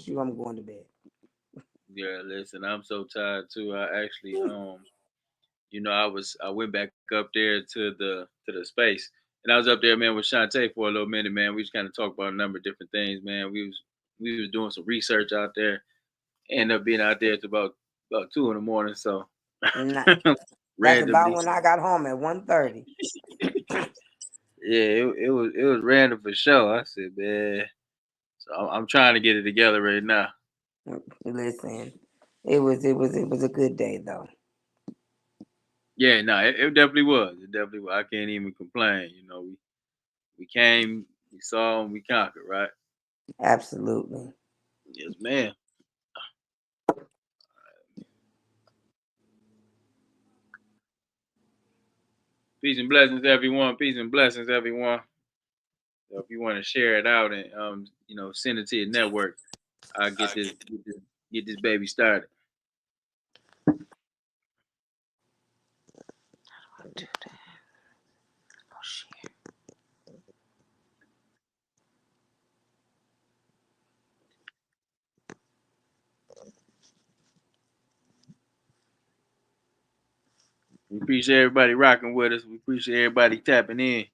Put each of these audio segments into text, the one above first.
you, I'm going to bed. Yeah, listen, I'm so tired too. I actually I went back up there to the space. And I was up there, man, with Shantae for a little minute, man. We just kind of talked about a number of different things, man. We was doing some research out there. Ended up being out there to about 2 in the morning, so Nice. That's about randomly. when I got home at 1:30. Yeah, it was random for sure. I said, man. So I'm trying to get it together right now. Listen, it was a good day though. Yeah, no, it definitely was. It definitely was. I can't even complain. We came, we saw, and we conquered, right? Absolutely. Yes, ma'am. Peace and blessings, everyone. Peace and blessings, everyone. So if you want to share it out and send it to your network, I'll get this baby started. We appreciate everybody rocking with us. We appreciate everybody tapping in.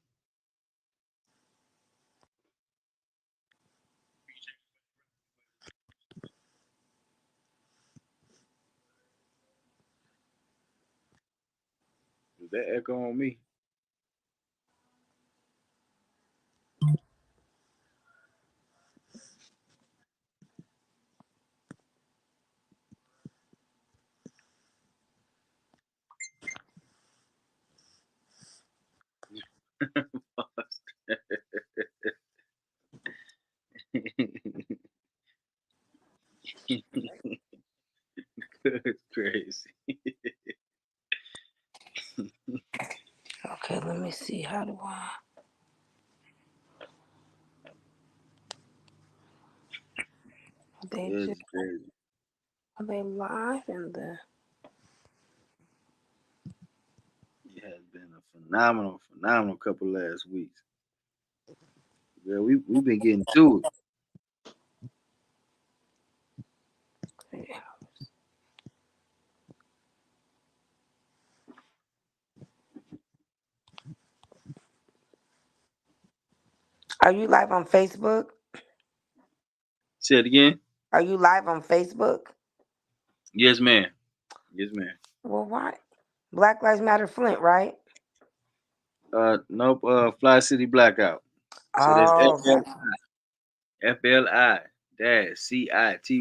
Does that echo on me? It's crazy. Okay, let me see. How do I? They It's just crazy. are they live in the? It has been a phenomenal couple last weeks. Yeah, we've been getting to it. Are you live on Facebook? Say it again. Are you live on Facebook? Yes, ma'am. Yes, ma'am. Well, why? Black Lives Matter Flint, right? Nope. Fli-City Blackout. So that's Oh, FLI dash CITY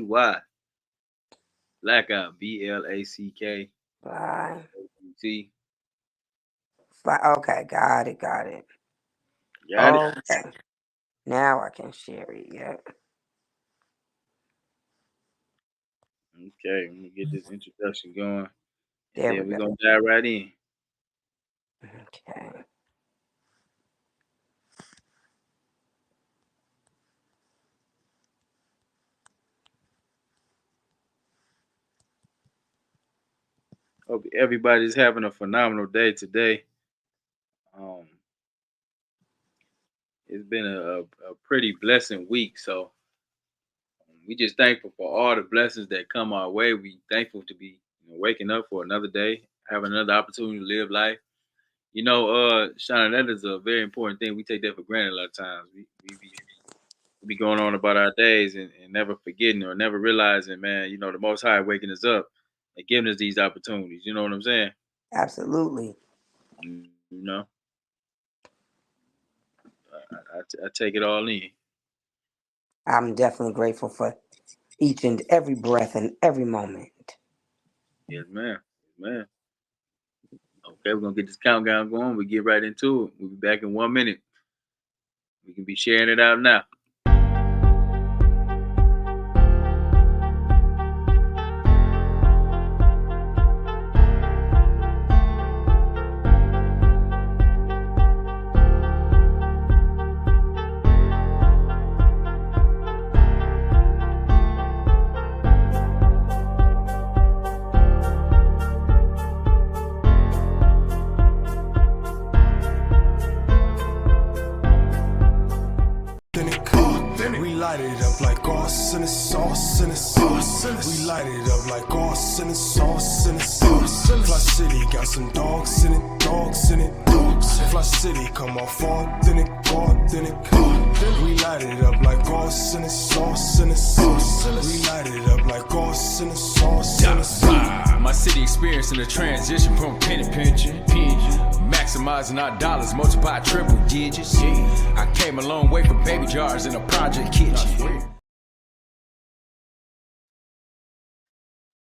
Blackout BLACKT. fly, fly. Okay, got it. Got it. Okay, now I can share it. Yep. Okay, let me get this introduction going, and There we then we're go. gonna dive right in. Okay. Hope everybody's having a phenomenal day today. Um, it's been a pretty blessing week, so we just thankful for all the blessings that come our way. We thankful to be waking up for another day, having another opportunity to live life. Shauna, that is a very important thing. We take that for granted a lot of times. We be going on about our days and never forgetting or never realizing, man, the Most High waking us up and giving us these opportunities. You know what I'm saying? Absolutely. You know, I take it all in. I'm definitely grateful for each and every breath and every moment. Yes, ma'am. Yes, ma'am. Okay, we're gonna get this countdown going. We get right into it. We'll be back in 1 minute. We can be sharing it out now. We light it up like sauce in the sauce. sinners. We light it up like all sinners, all sinners. Fli-City got some dogs in it, dogs in it. Fli-City come off authentic, authentic. We light it up like all sinners, all sinners. We light it up like all sinners, all sinners. My city experiencing a transition from penny pinching, maximizing our dollars, multiply triple digits. I came a long way from baby jars in a project kitchen.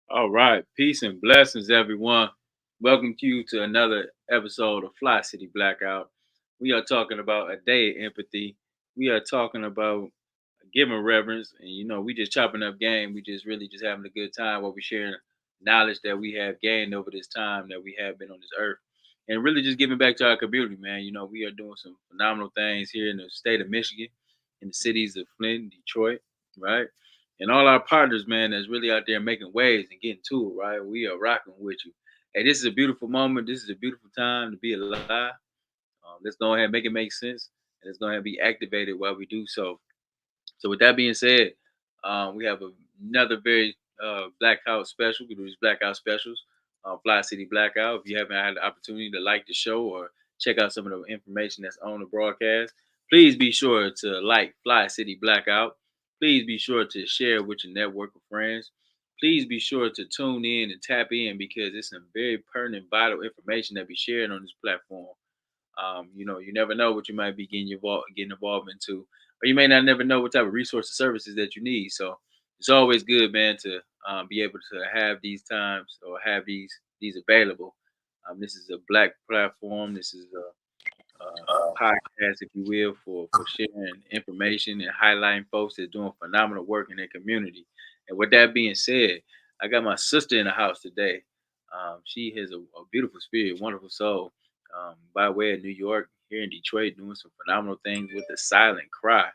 All right, peace and blessings, everyone. Welcome to you to another episode of Fli-City Blackout. We are talking about a day of empathy. We are talking about giving reverence, and we just chopping up game. We just really just having a good time while we sharing knowledge that we have gained over this time that we have been on this earth, and really just giving back to our community, man. We are doing some phenomenal things here in the state of Michigan, in the cities of Flint, Detroit, right? And all our partners, man, that's really out there making waves and getting to it, right? We are rocking with you. Hey, this is a beautiful moment. This is a beautiful time to be alive. Let's go ahead and make it make sense, and let's go ahead and be activated while we do so. So with that being said, we have another very blackout special. We do these blackout specials, Fli-City Blackout. If you haven't had the opportunity to like the show or check out some of the information that's on the broadcast, please be sure to like Fli-City Blackout. Please be sure to share with your network of friends. Please be sure to tune in and tap in because it's some very pertinent, vital information that we sharing on this platform. You never know what you might be getting involved into, or you may not never know what type of resources services that you need. So it's always good, man, to be able to have these times or have these available. This is a black platform. This is a podcast, if you will, for sharing information and highlighting folks that are doing phenomenal work in their community. And with that being said, I got my sister in the house today. She has a beautiful spirit, wonderful soul, by way of New York, here in Detroit, doing some phenomenal things with the silent cry.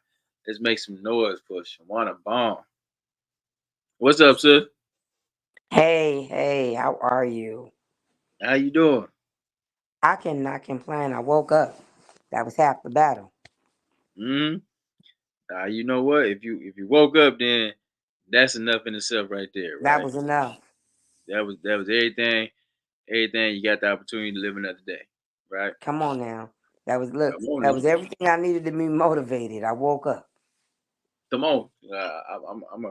Let's make some noise for Shawanna Vaughn. What's up, sis? Hey, how are you? How you doing? I cannot complain. I woke up. That was half the battle. Hmm. You know what? If you woke up, then that's enough in itself, right there, That right? was enough. That was everything. Everything you got the opportunity to live another day, right? Come on now. That was look. Come on That now. was everything I needed to be motivated. I woke up. Come on. I'm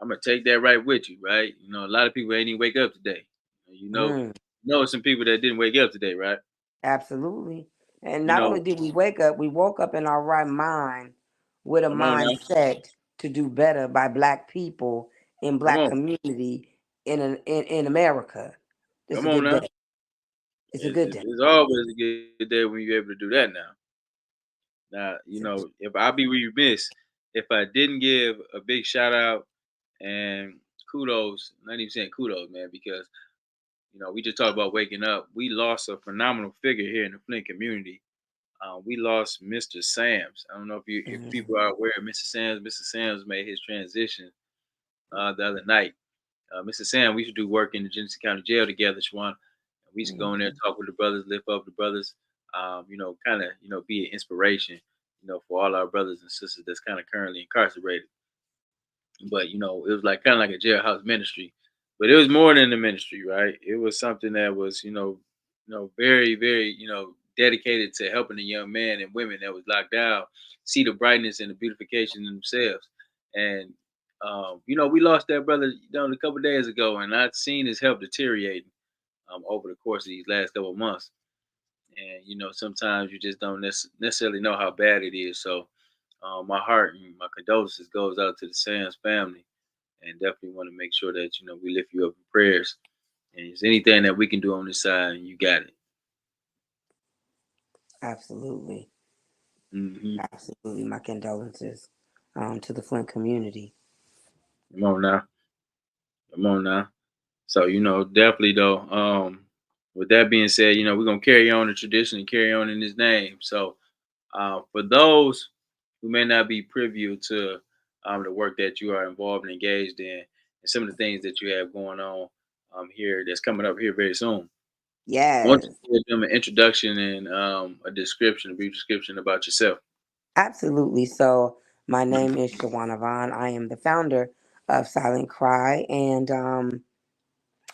gonna take that right with you, right? A lot of people ain't even wake up today. You know, Mm, some people that didn't wake up today, right? absolutely. And You not only know, did we wake up, we woke up in our right mind with a come on now, mindset to do better by Black people in come Black on, community in America. It's come a on good now. day. It's a It's, good it's, day. it's always a good day when you're able to do that. Now, if I be remiss if I didn't give a big shout out and kudos, not even saying kudos, man, because we just talked about waking up. We lost a phenomenal figure here in the Flint community. We lost Mr. Sams. I don't know if Mhm. people are aware of Mr. Sams. Mr. Sams made his transition the other night. Mr. Sam, we used to do work in the Genesee County Jail together, Shawan. We used to go in there, Mhm. talk with the brothers, lift up the brothers, kind of, be an inspiration, for all our brothers and sisters that's kind of currently incarcerated. But it was like kind of like a jailhouse ministry, but it was more than a ministry, right? It was something that was, very, very, dedicated to helping the young men and women that was locked down see the brightness and the beautification in themselves. And we lost that brother, a couple of days ago, and I've seen his health deteriorating over the course of these last couple of months. And sometimes you just don't necessarily know how bad it is. So my heart and my condolences goes out to the Sands family, and definitely want to make sure that we lift you up in prayers. And if there's anything that we can do on this side, you got it. Absolutely. Hmm. Absolutely. My condolences to the Flint community. Come on now, come on now. So definitely though. With that being said, we're gonna carry on the tradition and carry on in His name. So for those who may not be privy to the work that you are involved and engaged in, and some of the things that you have going on here that's coming up here very soon, I want Yes. you to give them an introduction and a brief description about yourself. Absolutely. So, my name is Shawanna Vaughn. I am the founder of Silent Cry, and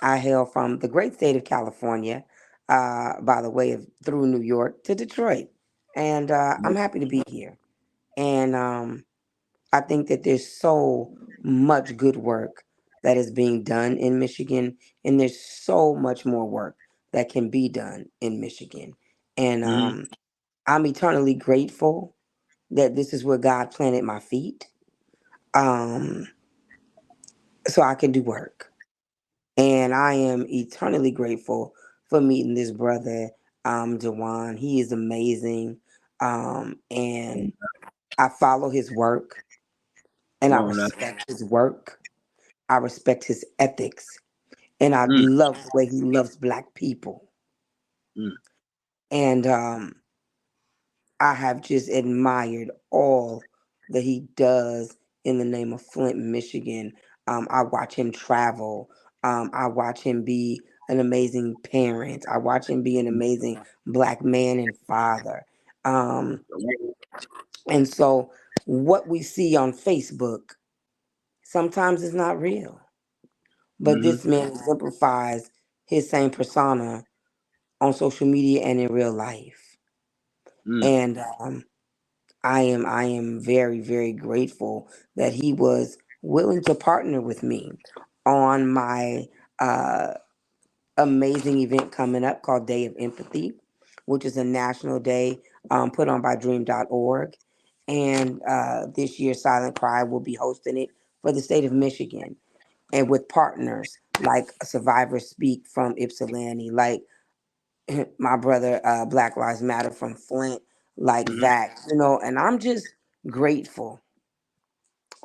I hail from the great state of California, by the way of through New York to Detroit, and I'm happy to be here. And I think that there's so much good work that is being done in Michigan, and there's so much more work that can be done in Michigan. And Mm-hmm. I'm eternally grateful that this is where God planted my feet, um, so I can do work. And I am eternally grateful for meeting this brother, DeWaun. He is amazing. And I follow his work, and Come I on now. respect his work. I respect his ethics, and I Mm, love the way he loves Black people. mm, And I have just admired all that he does in the name of Flint, Michigan. I watch him travel. I watch him be an amazing parent. I watch him be an amazing Black man and father. Um, and so, what we see on Facebook sometimes is not real. But mm-hmm. this man exemplifies his same persona on social media and in real life. Mm, And I am very, very grateful that he was willing to partner with me on my uh, amazing event coming up called Day of Empathy, which is a national day put on by Dream.org. And this year, Silent Cry will be hosting it for the state of Michigan, and with partners like Survivors Speak from Ypsilanti, like my brother Black Lives Matter from Flint, like mm-hmm. that, and I'm just grateful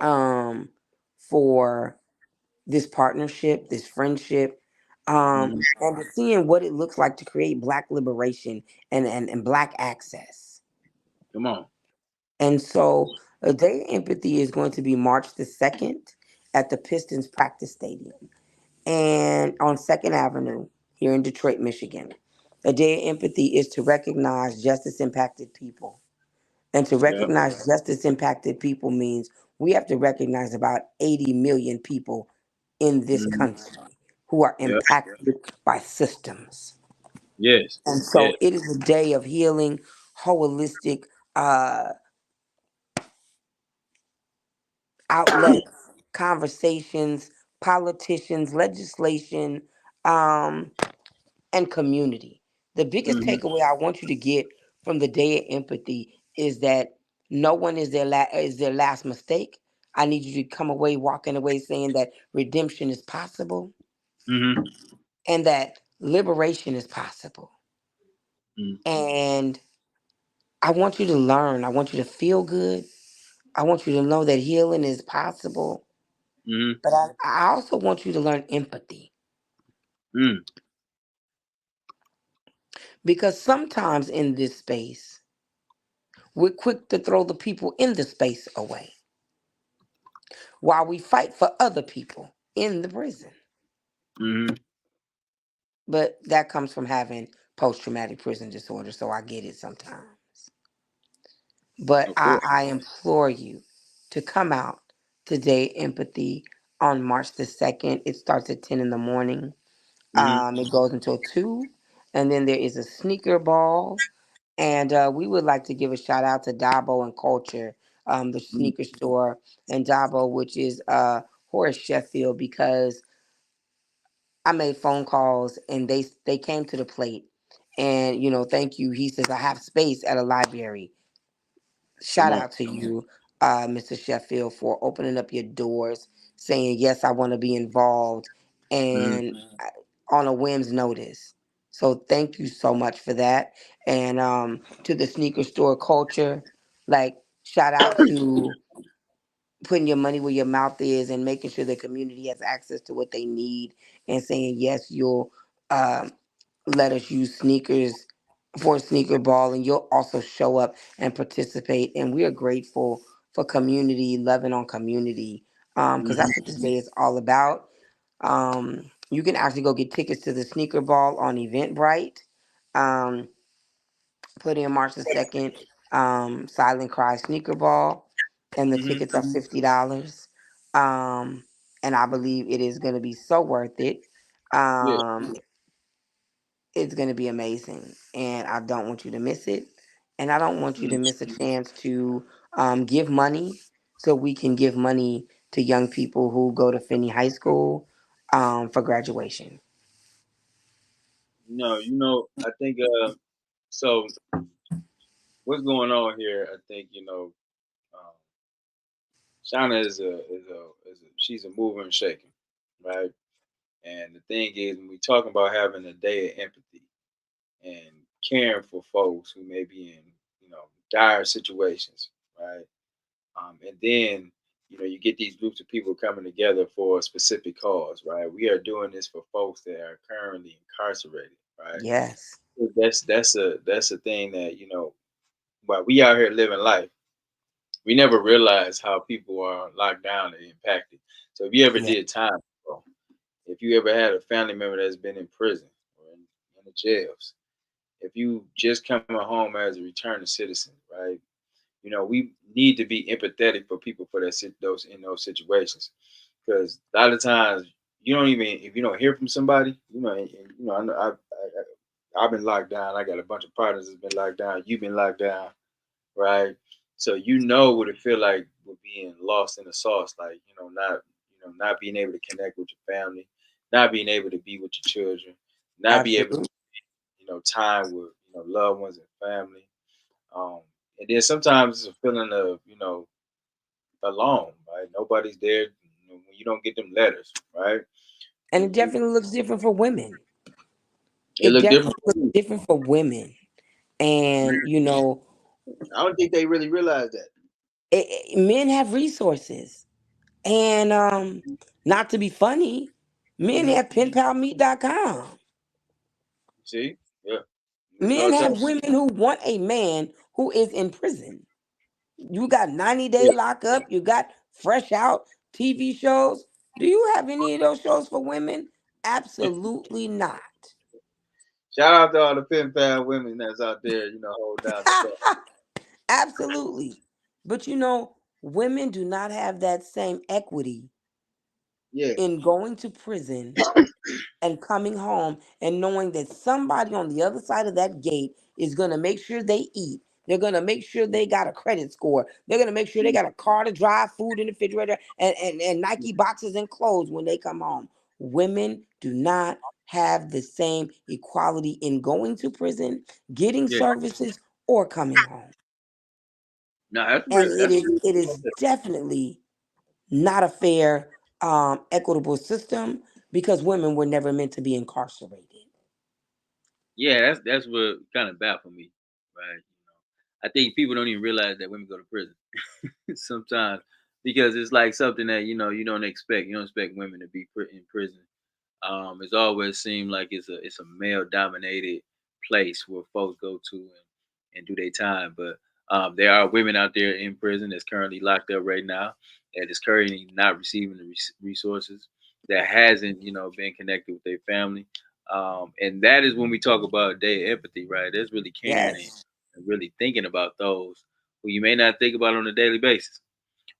um for this partnership, this friendship, Mm-hmm. and to seeing what it looks like to create Black liberation and Black access. Come on. And so a day of empathy is going to be March the 2nd at the Pistons practice stadium and on 2nd Avenue here in Detroit, Michigan. A day of empathy is to recognize justice impacted people. And to Yep. recognize justice impacted people means we have to recognize about 80 million people in this Mm-hmm. country who are Yep. impacted by systems. Yes. And Yes. so it is a day of healing, holistic uh, outlets, conversations, politicians, legislation, um, and community. The biggest Mm-hmm. takeaway I want you to get from the day of empathy is that no one is their last mistake. I need you to come away, walking away, saying that redemption is possible Mm-hmm. and that liberation is possible. And I want you to learn. I want you to feel good. I want you to know that healing is possible. Mm-hmm. But I also want you to learn empathy, Mm, because sometimes in this space, we're quick to throw the people in the space away while we fight for other people in the prison. mm-hmm. But that comes from having post traumatic prison disorder, so I get it sometimes. But Of I, course. I implore you to come out today, empathy, on March the 2nd. It starts at 10 in the morning. Mm-hmm. It goes until 2. And then there is a sneaker ball. And we would like to give a shout out to Dabo and Culture, the sneaker store, and Dabo, which is Horace Sheffield, because I made phone calls and they came to the plate. And thank you. He says I have space at a library. Come Shout on. out to you, Mr. Sheffield, for opening up your doors, saying yes, I want to be involved, Mm-hmm. and on a whim's notice. So thank you so much for that. And to the sneaker store culture, like shout out to putting your money where your mouth is and making sure the community has access to what they need, and saying yes, you'll um, let us use sneakers for sneaker ball, and you'll also show up and participate. And we are grateful for community, loving on community, because Mm-hmm. that's what this day is all about. You can actually go get tickets to the sneaker ball on Eventbrite. Um, put in March the 2nd, Silent Cry sneaker ball, and the Mm-hmm. tickets are $50. and I believe it is going to be so worth it. Yeah. Um, it's going to be amazing, and I don't want you to miss it. And I don't want you to Mm. miss a chance to give money, so we can give money to young people who go to Finney High School for graduation. No, I think so what's going on here, I think, um, Shauna is a she's a mover and shaker, right? And the thing is, when we talking about having a day of empathy and caring for folks who may be in, dire situations, right? And then, you get these groups of people coming together for a specific cause, right? We are doing this for folks that are currently incarcerated, right? Yes, That's a thing that, while we out here living life, we never realize how people are locked down and impacted. So if you ever yeah, did time, bro, if you ever had a family member that's been in prison or in the jails, if you just coming home as a returning citizen, right? We need to be empathetic for people for those in those situations, because a lot of times you don't even if you don't hear from somebody, I know I've been locked down. I got a bunch of partners that's been locked down. You've been locked down, right? So you know what it feel like with being lost in the sauce, like not being able to connect with your family, not being able to be with your children, not be able to absolutely. time with loved ones and family. Um, and then sometimes it's a feeling of alone, right? Nobody's there when you don't get them letters, right? And it definitely looks different for women. It It look definitely different for looks you. different for women. And, I don't think they really realize that. men have resources. And not to be funny, men Hmm. have penpalmeat.com. See, yeah, Men so have women who want a man who is in prison. You got 90-day yeah. lockup, you got fresh out TV shows. Do you have any of those shows for women? Absolutely not. Shout out to all the pen pal women that's out there, hold down the fort. Absolutely. But women do not have that same equity Yeah, in going to prison and coming home and knowing that somebody on the other side of that gate is going to make sure they eat. They're going to make sure they got a credit score. They're going to make sure they got a car to drive, food in the refrigerator, and Nike boxes and clothes when they come home. Women do not have the same equality in going to prison, getting yeah. services, or coming home. No, that's And real. it That's is real. it is definitely not a fair, equitable system because women were never meant to be incarcerated. Yeah, that's what kind of baffled me, right? I think people don't even realize that women go to prison sometimes because it's like something that you don't expect. You don't expect women to be in prison. It's always seemed like it's a male dominated place where folks go to and do their time. But there are women out there in prison that's currently locked up right now that is currently not receiving the resources, that hasn't been connected with their family. And that is when we talk about day of empathy, right? That's really caring Yes. and really thinking about those who you may not think about on a daily basis,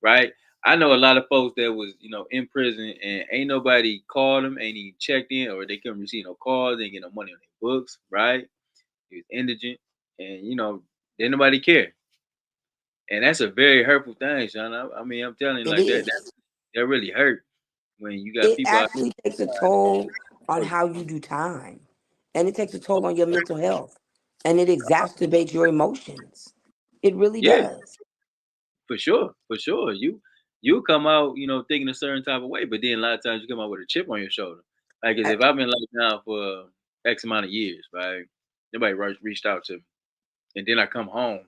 right? I know a lot of folks that was, in prison and ain't nobody called them, ain't even checked in, or they couldn't receive no calls, they ain't get no money on their books, right? He was indigent, and didn't nobody care, and that's a very hurtful thing, Sean. I mean, I'm telling you, It like that is. that really hurt when you got It people out actually takes a here toll on trying to how you do time, and it takes a toll on your mental health, and it exacerbates your emotions. It really yeah, does. for sure, for sure. You come out, thinking a certain type of way, but then a lot of times you come out with a chip on your shoulder. Like, as A- if I've been locked down for X amount of years, right? Nobody reached out to me, and then I come home,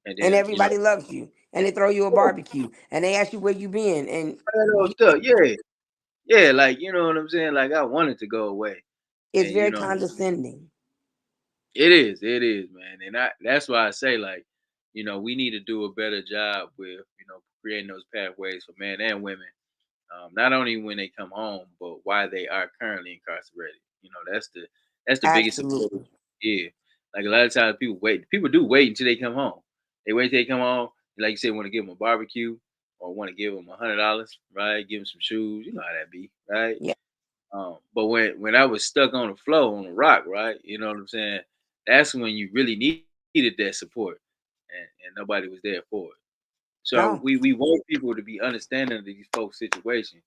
and And then everybody loves you, and they throw you a barbecue, and they ask you where you been, and that old stuff, yeah, yeah, like you know what I'm saying. Like I wanted to go away, it's and very condescending. it is, man, and that's why I say like, we need to do a better job with creating those pathways for men and women, not only when they come home, but why they are currently incarcerated. That's the biggest support. Absolutely. Yeah, like a lot of times people wait. People do wait until they come home. They wait till they come home. Like you said, want to give them a barbecue or want to give them $100, right? Give them some shoes. You know how that be, right? Yeah. But when I was stuck on the floor on the rock, right? You know what I'm saying? That's when you really needed that support, and nobody was there for it. So No. we want people to be understanding of these folks' situation.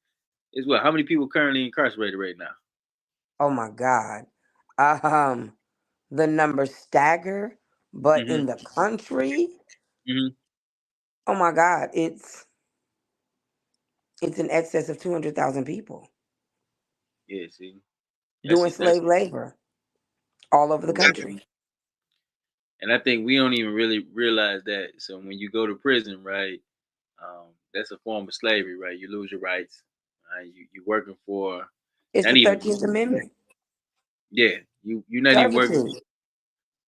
Is what? How many people currently incarcerated right now? Oh my God. Um, the numbers stagger, but Mm-hmm. in the country, Mm-hmm. oh my God, it's in excess of 200,000 people Yeah. See, doing that's slave labor all over the yeah. country. And I think we don't even really realize that. So when you go to prison, right, that's a form of slavery, right? You lose your rights. You're working for It's not the even 13th Amendment. yeah. You're not even working. Servitude.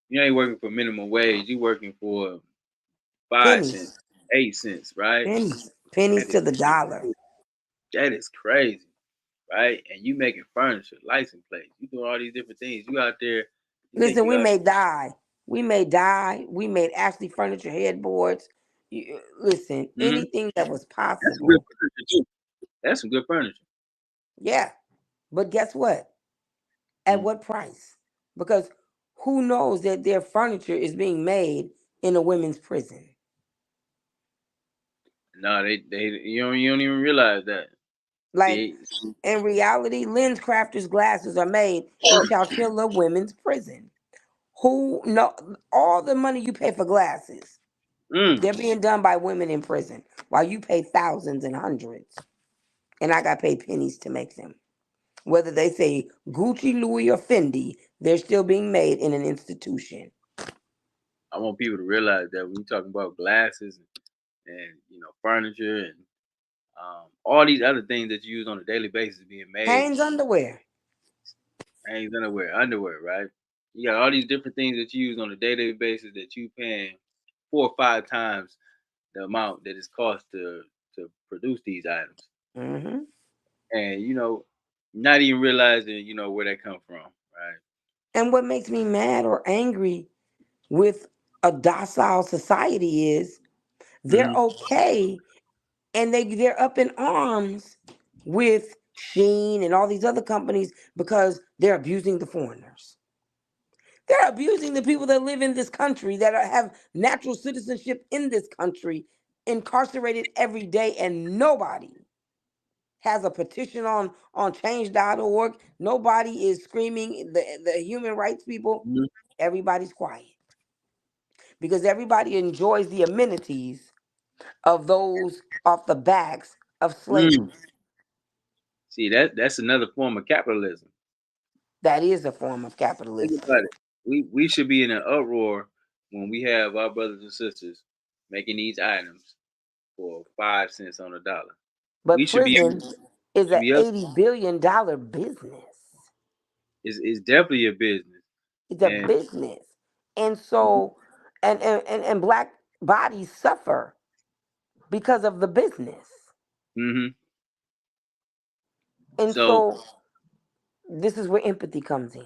You ain't working for minimum wage. You working for 5 cents, Pennies. 8 cents, right? Pennies. Pennies That is to the dollar. that is crazy, right? And you making furniture, license plates. You doing all these different things. You out there. You think Listen, you we out? made dye. We made dye. We made Ashley furniture headboards. Listen, Mm-hmm. anything that was That's some good possible. furniture too. That's some good furniture. Yeah. But guess what? At Mm. what price? Because who knows that their furniture is being made in a women's prison? No, they you don't even realize that. Like, See, in reality, lens crafters glasses are made in Chowchilla Women's Prison. Who know all the money you pay for glasses? mm, They're being done by women in prison while you pay thousands and hundreds. And I got paid pennies to make them. Whether they say Gucci, Louis, or Fendi, they're still being made in an institution. I want people to realize that when you talking about glasses and furniture and all these other things that you use on a daily basis being made, Hanes underwear. ain't underwear, right? You got all these different things that you use on a daily basis that you paying 4 or 5 times the amount that it's cost to produce these items, Hmm. and not even realizing where that come from, right? And what makes me mad or angry with a docile society is they're Mm-hmm. okay and they're up in arms with Sheen and all these other companies because they're abusing the foreigners. They're abusing the people that live in this country that have natural citizenship in this country, incarcerated every day, and nobody has a petition on change.org. Nobody is screaming the human rights people. Everybody's quiet because everybody enjoys the amenities of those off the backs of Mm. slavery. See, that's another form of capitalism. That is a form of Think capitalism. about it. We should be in an uproar when we have our brothers and sisters making these items for 5 cents on a dollar. We But should be prison is should an be up. $80 billion business. It's definitely a business, It's a and business. And so, and black bodies suffer because of the business. hmm And so so, this is where empathy comes in.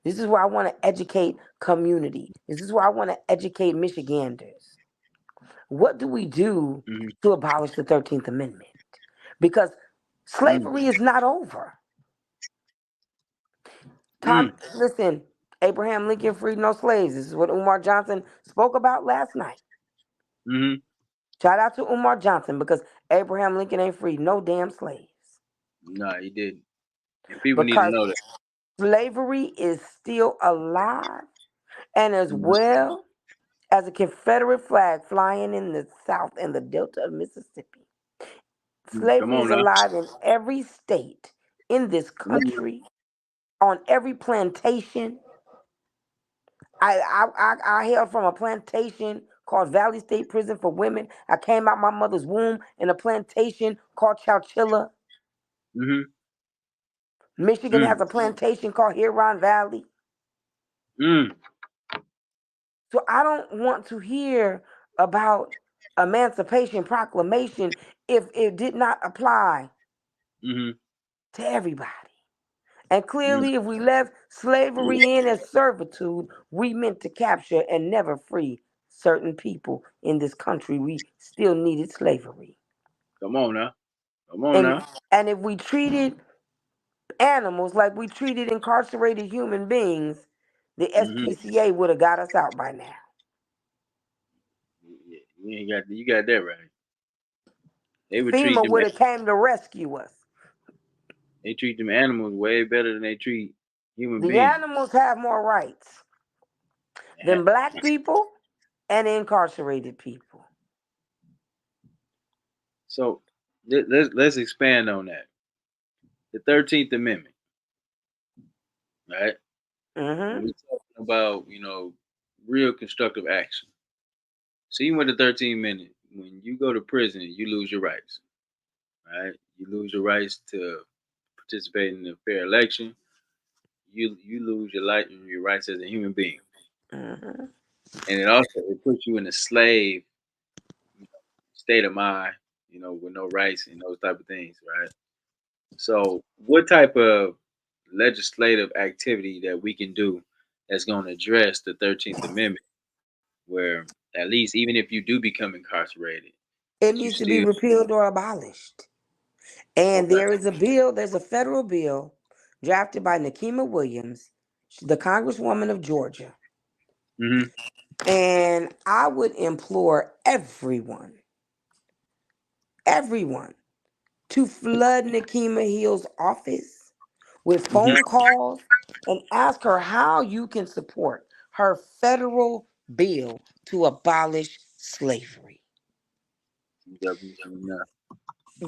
This is where I want to educate community. This is where I want to educate Michiganders. What do we do mhm, to abolish the 13th Amendment? Because mm, slavery is not over. mm, Listen, Abraham Lincoln freed no slaves. This is what Umar Johnson spoke about last night. hmm Shout out to Umar Johnson because Abraham Lincoln ain't freed no damn slaves. no, he didn't, and people need to Because know that. slavery is still alive, and as Mhm, well as a Confederate flag flying in the South and the Delta of Mississippi. Come Slavery on is now. alive in every state in this Come on. country, on every plantation. I hailed from a plantation called Valley State Prison for Women. I came out my mother's womb in a plantation called Chowchilla. hmm Michigan mm, has a plantation called Huron Valley. mm, So I don't want to hear about Emancipation Proclamation if it did not apply hmm to everybody. And mm. clearly, if we left slavery in as servitude, we meant to capture and never free certain people in this country. We still needed slavery. Come on now. Come on And now. if we treated animals like we treated incarcerated human beings, the Mm-hmm. SPCA would have got us out by now. You got that right. They would treat FEMA them. would have came to rescue us. They treat them animals way better than they treat human The beings. animals have more rights Yeah. than black people and incarcerated people. So let's expand on that. The 13th Amendment, right? When Hmm. we're talking about, real constructive action. So even with the 13th Amendment, when you go to prison, you lose your rights, right? You lose your rights to participate in a fair election. You lose your rights as a human being, Hmm. and it puts you in a slave state of mind, with no rights and those type of things, right? So, what type of legislative activity that we can do that's going to address the 13th Amendment, where at least even if you do become incarcerated, It you needs to be still repealed or abolished. And okay? there's a federal bill drafted by Nikema Williams, the Congresswoman of Georgia. Hmm. And I would implore everyone, to flood Nikema Hill's office with Hmm. phone calls and ask her how you can support her federal bill to abolish slavery.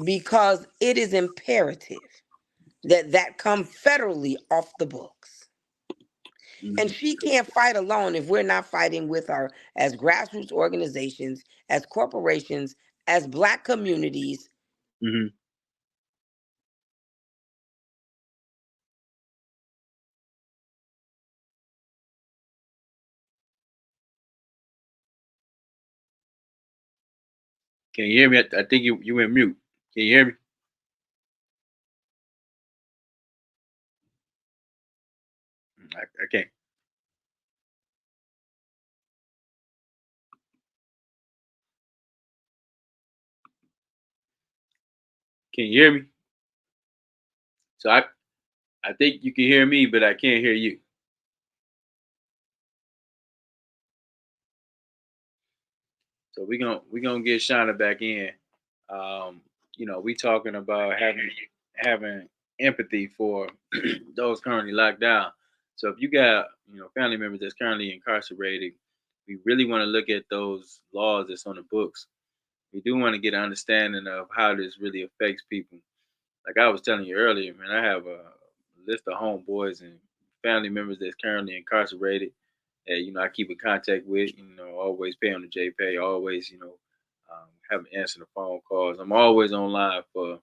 Because it is imperative that come federally off the books. And Hmm. she can't fight alone if we're not fighting with her as grassroots organizations, as corporations, as black communities. Hmm. Can you hear me? I think you went mute. Can you hear me? I can't. Can you hear me? So I think you can hear me, but I can't hear you. So we gonna get Shauna back in. Um, we talking about having empathy for those currently locked down. So if you got family members that's currently incarcerated, we really want to look at those laws that's on the books. We do want to get an understanding of how this really affects people. Like I was telling you earlier, man, I have a list of homeboys and family members that's currently incarcerated that I keep in contact with. Always pay on the JPay. Always have answer the phone calls. I'm always online for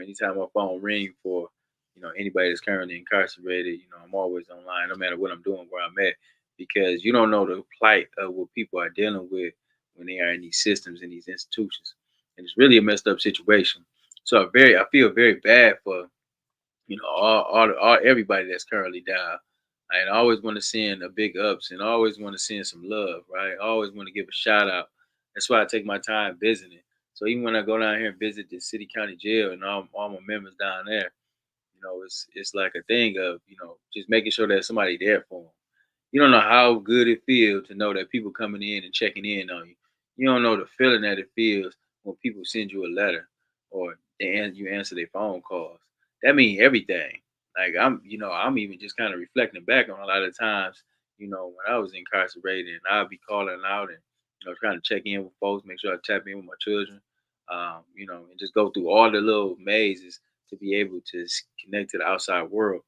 anytime my phone ring for anybody that's currently incarcerated. I'm always online, no matter what I'm doing, where I'm at, because you don't know the plight of what people are dealing with when they are in these systems and these institutions, and it's really a messed up situation. So I feel very bad for all everybody that's currently down. And I always want to send a big ups and I always want to send some love, right? I always want to give a shout out. That's why I take my time visiting. So even when I go down here and visit the city county jail and all my members down there, it's like a thing of, just making sure that somebody there for them. You don't know how good it feels to know that people coming in and checking in on you. You don't know the feeling that it feels when people send you a letter or you answer their phone calls. That means everything. Like I'm even just kind of reflecting back on a lot of times, when I was incarcerated and I'd be calling out and trying to check in with folks, make sure I tap in with my children, and just go through all the little mazes to be able to connect to the outside world.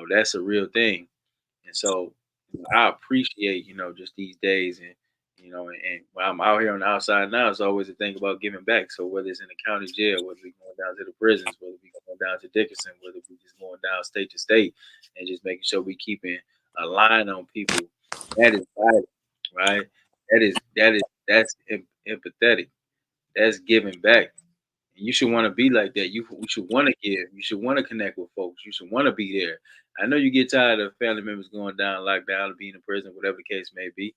That's a real thing. And so I appreciate, just these days and when I'm out here on the outside now, it's always a thing about giving back. So whether it's in the county jail, whether we going down to the prisons, whether we going down to Dickinson, whether we just going down state to state and just making sure we keeping a line on people, that is vital, right? That's empathetic. That's giving back. And you should want to be like that. We should want to give. You should want to connect with folks. You should want to be there. I know you get tired of family members going down, locked down, being in prison, whatever the case may be,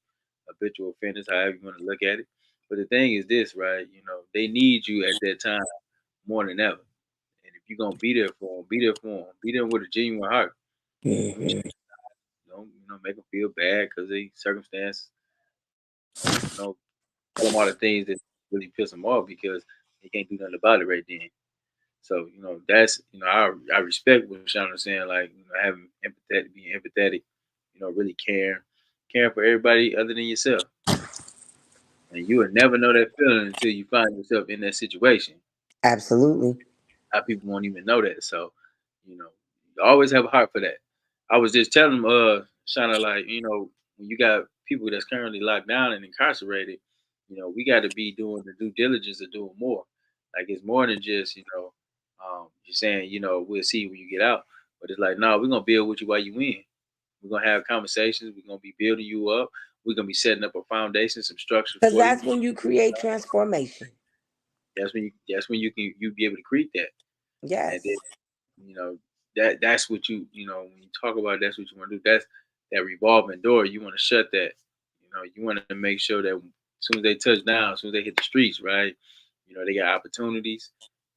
habitual offenders, however you want to look at it. But the thing is this, right? They need you at that time more than ever. And if you're gonna be there for them, be there for them. Be there with a genuine heart. Mhm. Don't make them feel bad because they circumstance. Tell them all the things that really piss them off because they can't do nothing about it right then. So that's I respect what Shawanna's saying, like having empathetic, being empathetic, really caring for everybody other than yourself. And you will never know that feeling until you find yourself in that situation. Absolutely. How people won't even know that. So, you always have a heart for that. I was just telling Shauna, like, when you got people that's currently locked down and incarcerated, we got to be doing the due diligence of doing more. Like, it's more than just, you're saying, we'll see when you get out. But it's like, no, we're going to build with you while you in. We're going to have conversations. We're going to be building you up. We're going to be setting up a foundation, some structure Because for you. that's when you create transformation. That's when you be able to create that. And then Yes. you know that's what when you talk about that's what you want to do. That's that revolving door. You want to shut that. You want to make sure that as soon as they touch down, as soon as they hit the streets, right? They got opportunities.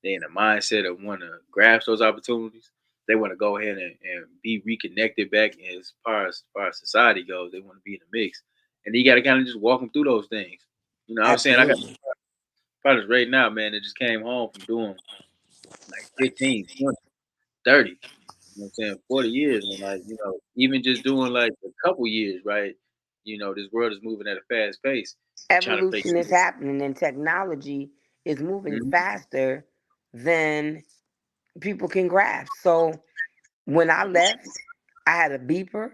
They in a mindset of want to grasp those opportunities. They want to go ahead and be reconnected back as far as society goes. They want to be in the mix, and you got to kind of just walk them through those things. I was saying I got Absolutely. products right now, man, that just came home from doing like 15, 20, 30. You know what I'm saying? 40 years. And like, even just doing like a couple years, right? This world is moving at a fast pace. You're trying to place Evolution is happening and technology is moving Mhm. faster than people can grasp. So when I left, I had a beeper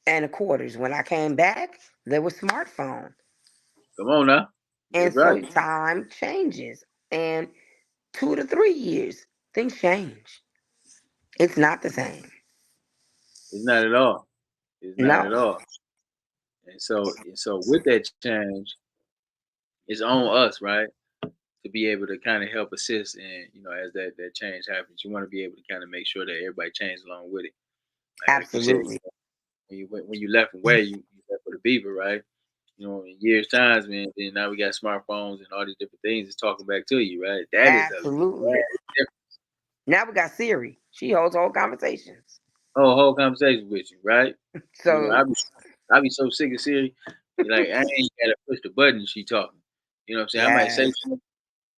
and a quarters. When I came back, there was smartphone. Come on now. And That's right. so time changes. And 2 to 3 years, things change. It's not the same. It's not at all. It's not No. at all. And so with that change, it's on us, right? To be able to kind of help assist and as that change happens. You want to be able to kind of make sure that everybody changes along with it. Like you said, Absolutely. when you left away, you left with a beaver, right? In years times, man, then now we got smartphones and all these different things. It's talking back to you, right? That is a Absolutely. Now we got Siri. She holds whole conversations. whole conversation with you, right? So I be so sick of Siri. Like I ain't gotta push the button. She talking. You know what I'm saying? I might say yes. something,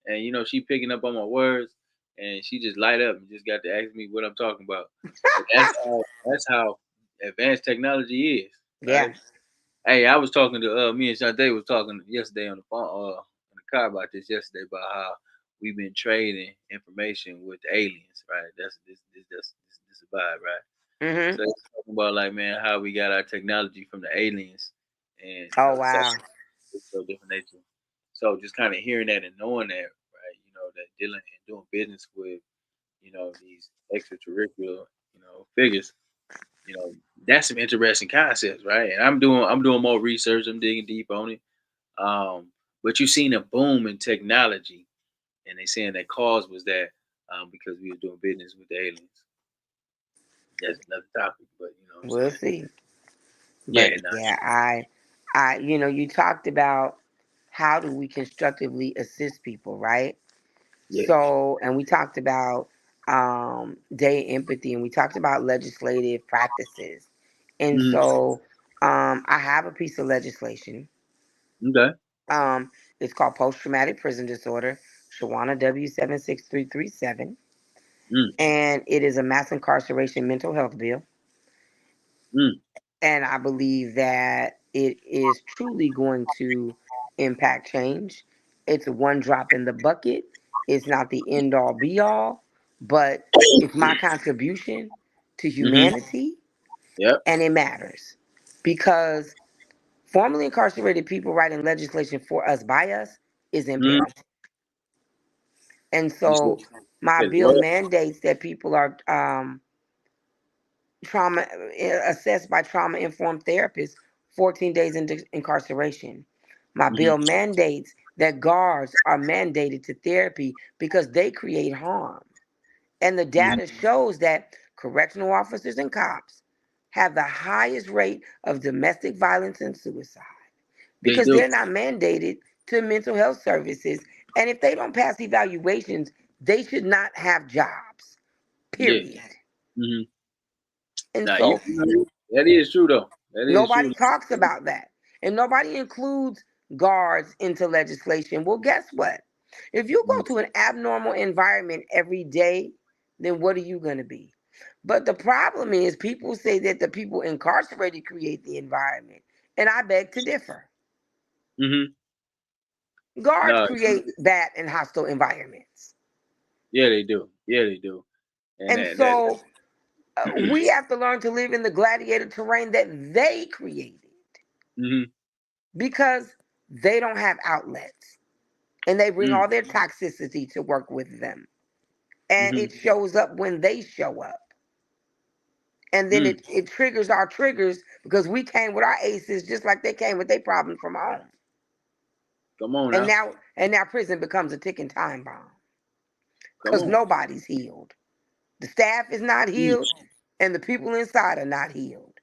and she picking up on my words, and she just light up and just got to ask me what I'm talking about. But that's how advanced technology is, Yeah. right? Hey, I was talking to me and Shantae was talking yesterday on the phone in the car about this yesterday about how we've been trading information with the aliens, right? That's this vibe, right? Hmm. So it's talking about like man, how we got our technology from the aliens, and Oh such wow. so different nature. So just kind of hearing that and knowing that, right? That dealing and doing business with these extraterrestrial figures, you know, that's some interesting concepts, right? And I'm doing more research. I'm digging deep on it. But you've seen a boom in technology, and they saying that cause was that because we was doing business with the aliens. That's another topic, but you know what I'm We'll saying? see. Yeah, But nah, yeah, you talked about how do we constructively assist people, right? yeah. So, and we talked about day empathy, and we talked about legislative practices. And Mm-hmm. so, I have a piece of legislation. Okay. Um, it's called Post Traumatic Prison Disorder, Shawanna W76337, Mm, and it is a mass incarceration mental health bill. mm, And I believe that it is truly going to impact change. It's a one drop in the bucket. It's not the end all be all, but it's my contribution to mm-hmm. humanity, Yep. and it matters because formerly incarcerated people writing legislation for us by us is Mm. imperative. And You said, so my said bill what? mandates that people are trauma assessed by trauma informed therapists 14 days into incarceration. My Mm-hmm. bill mandates that guards are mandated to therapy because they create harm. And the Mm-hmm. data shows that correctional officers and cops have the highest rate of domestic violence and suicide They because do. they're not mandated to mental health services. And if they don't pass evaluations, they should not have jobs. Period. Yeah. Mm-hmm. And Now, so that is true, though. That is nobody true. talks about that. And nobody includes guards into legislation. Well, guess what? If you go to an abnormal environment every day, then what are you going to be? But the problem is people say that the people incarcerated create the environment. And I beg to differ. Mm-hmm. Guards No, create bad and hostile environments. yeah, they do. Yeah, they do. And And so we have to learn to live in the gladiator terrain that they created mm-hmm. because they don't have outlets and they bring all their toxicity to work with them. And it shows up when they show up. And then it triggers our triggers because we came with our aces just like they came with their problems from home. Come on And now. now prison becomes a ticking time bomb Come because on. nobody's healed. The staff is not healed and the people inside are not healed.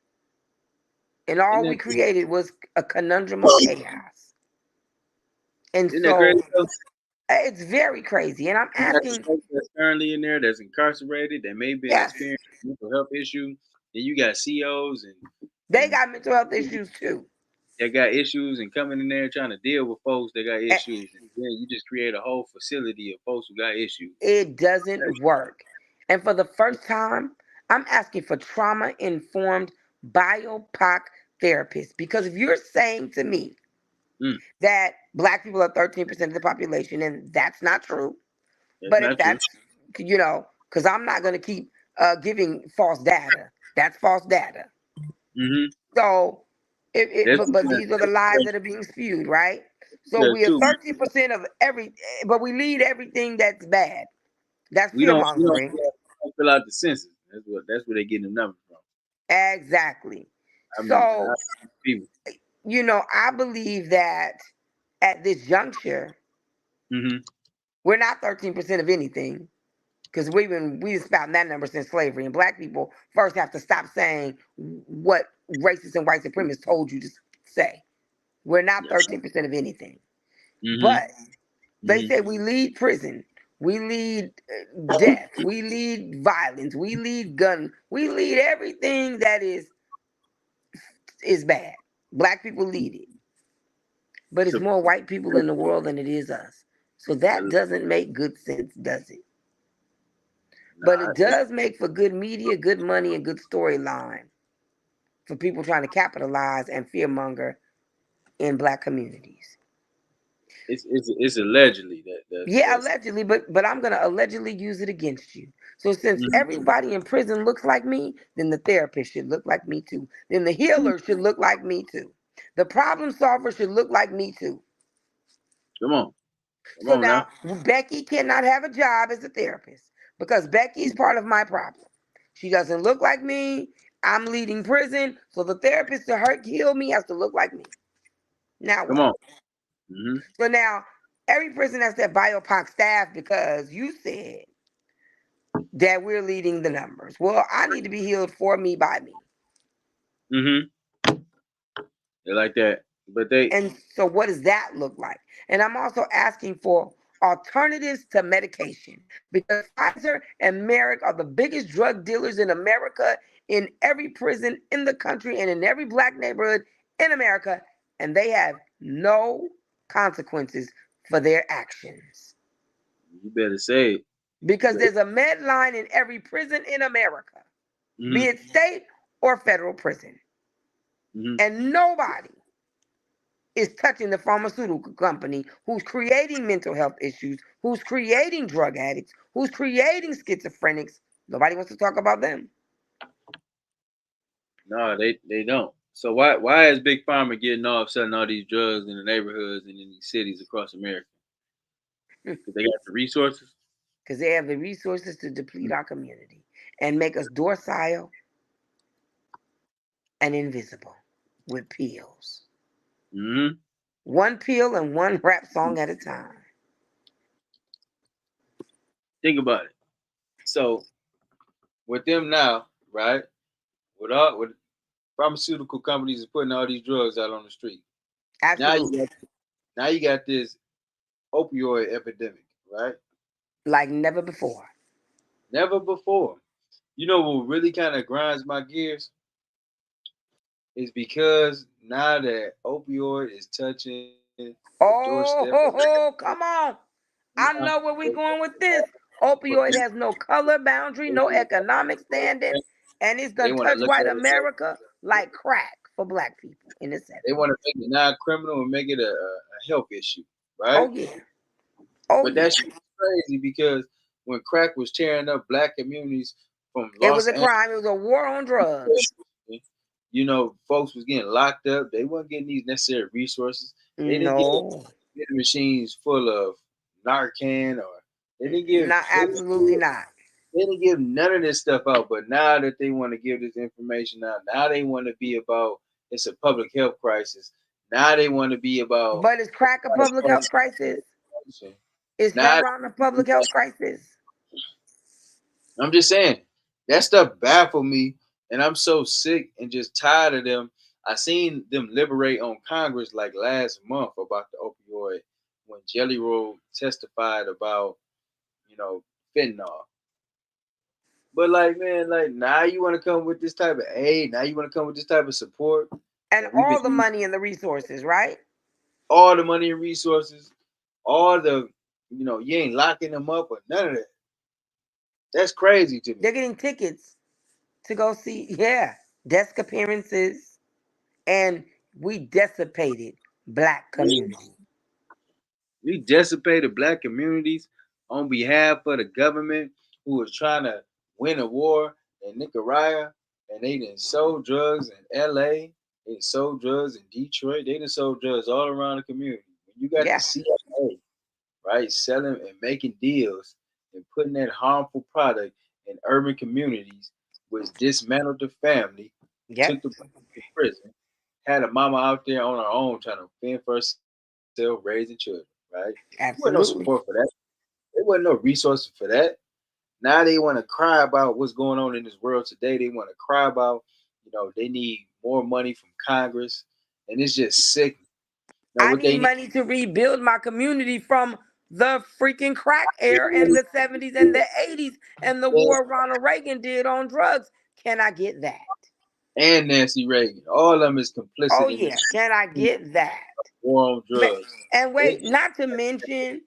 And all we created was a conundrum of chaos. And Isn't that so crazy, though? it's very crazy. And I'm asking, that's currently in there that's incarcerated that may be experiencing mental health issues. And you got COs and they got mental health issues too. They got issues and coming in there trying to deal with folks that got issues. And then you just create a whole facility of folks who got issues. It doesn't work. And for the first time, I'm asking for trauma-informed BIPOC therapists. Because if you're saying to me that Black people are 13% of the population, and that's not true. But if that's, because I'm not going to keep giving false data. That's false data. Mm-hmm. So, but these are the lies that are being spewed, right? So we are 13% of but we lead everything that's bad. That's fear mongering. We don't fill out the census. That's where they getting the numbers from. Exactly. I believe that at this juncture, we're not 13% of anything because we've spouting that number since slavery. And Black people first have to stop saying what racists and white supremacists told you to say. We're not 13% of anything. But they say we lead prison. We lead death. We lead violence. We lead gun. We lead everything that is bad. Black people lead it. But it's more white people in the world than it is us. So that doesn't make good sense, does it? But it does make for good media, good money, and good storyline for people trying to capitalize and fearmonger in Black communities. It's allegedly that. Allegedly, but I'm gonna allegedly use it against you. So since everybody in prison looks like me, then the therapist should look like me too. Then the healer should look like me too. The problem solver should look like me too. Come on. So now Becky cannot have a job as a therapist because Becky's part of my problem. She doesn't look like me. I'm leading prison, so the therapist to heal me has to look like me. Now come on. So now every prison has their BIPOC staff because you said that we're leading the numbers. Well, I need to be healed for me by me. They like that, but And so what does that look like? And I'm also asking for alternatives to medication because Pfizer and Merrick are the biggest drug dealers in America, in every prison in the country and in every Black neighborhood in America, and they have no consequences for their actions. You better say it. Because there's a med line in every prison in America, be it state or federal prison. And nobody is touching the pharmaceutical company who's creating mental health issues, who's creating drug addicts, who's creating schizophrenics. Nobody wants to talk about them. No, they don't. So why is Big Pharma getting off selling all these drugs in the neighborhoods and in these cities across America? Because they got the resources? Because they have the resources to deplete our community and make us docile and invisible with pills. One pill and one rap song at a time. Think about it. So with them now, right? With pharmaceutical companies is putting all these drugs out on the street. Absolutely. Now you got this opioid epidemic, right? like never before. Never before. You know what really kind of grinds my gears is because now that opioid is touching the doorstep Oh, ho, ho, come on. I know where we're going with this. Opioid has no color boundary, no economic standing, and it's they done want to touch look white at it. America like crack for black people in the They 70s. want to make it non-criminal and make it a health issue, right? Oh, yeah. Oh, But that yeah. shit is crazy because when crack was tearing up black communities from It was Los a crime. It was a war on drugs. Angeles, you know, folks was getting locked up. They weren't getting these necessary resources. They didn't No, get machines full of Narcan or they didn't give not absolutely not. they didn't give none of this stuff out. But now that they want to give this information out, now they want to be about it's a public health crisis. Now they want to be about But is crack a public health crisis? Is now heroin a public health crisis? I'm just saying that stuff baffled me, and I'm so sick and just tired of them. I seen them liberate on Congress like last month about the opioid when Jelly Roll testified about fentanyl. But like man, like now you want to come with this type of aid, now you want to come with this type of support, And and we've all been the money and the resources, right? all the money and resources, all the you ain't locking them up or none of that. That's crazy to me. They're getting tickets to go see, yeah, desk appearances, and we dissipated black community. We dissipated black communities on behalf of the government who was trying to win a war in Nicaragua, and they done sold drugs in LA, they done sold drugs in Detroit, they done sold drugs all around the community. When you got the Yeah, CIA, right, selling and making deals and putting that harmful product in urban communities, which dismantled the family, yep, took the to prison, had a mama out there on her own trying to fend for herself, raising children, right? There wasn't no support for absolutely. that. There wasn't no resources for that. Now they want to cry about what's going on in this world today. They want to cry about, they need more money from Congress, and it's just sick. I What need they need, money to rebuild my community from the freaking crack era in the 70s and the 80s and the yeah, war Ronald Reagan did on drugs. Can I get that? and Nancy Reagan, all of them is Oh, complicit in yeah. this Can I get that? war on Ma- drugs. And They, wait, not to mention,